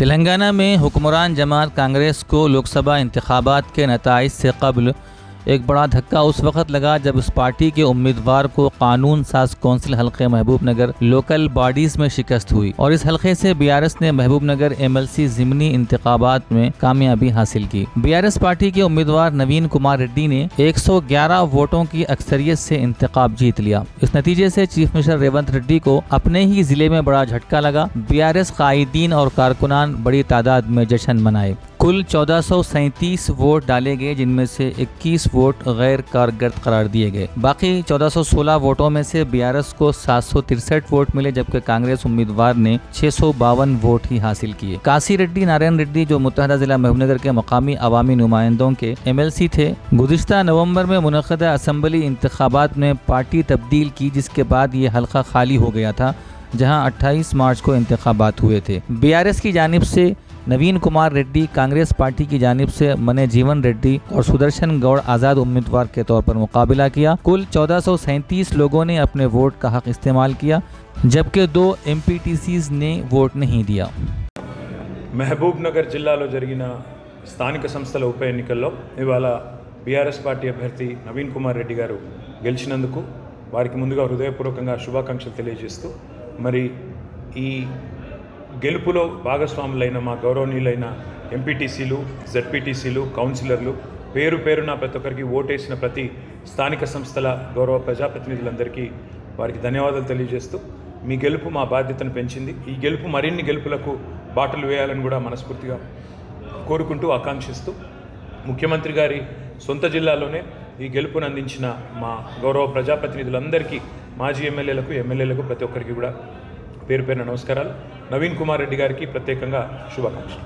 तेलंगाना में हुक्मरान जमात कांग्रेस को लोकसभा इंतखाबात के नताइज से कबल एक बड़ा धक्का उस वक्त लगा जब इस पार्टी के उम्मीदवार को कानून साज कौंसिल हल्के महबूब नगर लोकल बॉडीज में शिकस्त हुई और इस हल्के से बीआरएस ने महबूब नगर एमएलसी ज़िमनी इंतखाबात में कामयाबी हासिल की। बीआरएस पार्टी के उम्मीदवार नवीन कुमार रेड्डी ने 111 वोटों की अक्सरियत से इंतखाब जीत लिया। इस नतीजे से चीफ मिनिस्टर रेवंत रेड्डी को अपने ही जिले में बड़ा झटका लगा। बीआरएस कायदीन और कारकुनान बड़ी तादाद में जश्न मनाए। कुल 1437 वोट डाले गए, जिनमें से 21 वोट गैर कारगर करार दिए गए। बाकी 1416 वोटों में से बीआरएस को 763 वोट मिले, जबकि कांग्रेस उम्मीदवार ने 652 वोट ही हासिल किए। काशी रेड्डी नारायण रेड्डी, जो मुत्तहदा जिला महबूबनगर के मकामी अवामी नुमाइंदों के एमएलसी थे, गुज़िश्ता नवंबर में मुनक़दा असम्बली इंतखाबात में पार्टी तब्दील की, जिसके बाद ये हल्का खाली हो गया था, जहाँ 28 मार्च को इंतखाबात हुए थे। बीआरएस की जानिब से नवीन कुमार रेड्डी, कांग्रेस पार्टी की जानिब से मने जीवन रेड्डी और सुदर्शन गौड़ आज़ाद उम्मीदवार के तौर पर मुकाबला किया। कुल 1437 लोगों ने अपने वोट का हक इस्तेमाल किया, जबकि 2 एमपीटीसीज ने वोट नहीं दिया। महबूब नगर జిల్లాలో జరిగిన స్థానిక సంస్థల ఉప ఎన్నికల్లో ఇవాళ బీఆర్ఎస్ పార్టీ అభ్యర్థి నవీన్ కుమార్ రెడ్డి గారు గెలిచినందుకు వారికి ముందుగా హృదయపూర్వకంగా శుభాకాంక్షలు తెలియజేస్తూ, మరి ఈ గెలుపులో భాగస్వాములైన మా గౌరవనీయులైన ఎంపీటీసీలు, జెడ్పీటీసీలు, కౌన్సిలర్లు, పేరు పేరున ప్రతి ఒక్కరికి ఓటేసిన ప్రతి స్థానిక సంస్థల గౌరవ ప్రజాప్రతినిధులందరికీ వారికి ధన్యవాదాలు తెలియజేస్తూ, మీ గెలుపు మా బాధ్యతను పెంచింది. ఈ గెలుపు మరిన్ని గెలుపులకు బాటలు వేయాలని కూడా మనస్ఫూర్తిగా కోరుకుంటూ ఆకాంక్షిస్తూ, ముఖ్యమంత్రి గారి సొంత జిల్లాలోనే ఈ గెలుపును అందించిన మా గౌరవ ప్రజాప్రతినిధులందరికీ, మాజీ ఎమ్మెల్యేలకు ప్రతి ఒక్కరికి కూడా పేరు పేరున నమస్కారాలు. నవీన్ కుమార్ రెడ్డి గారికి ప్రత్యేకంగా శుభాకాంక్షలు.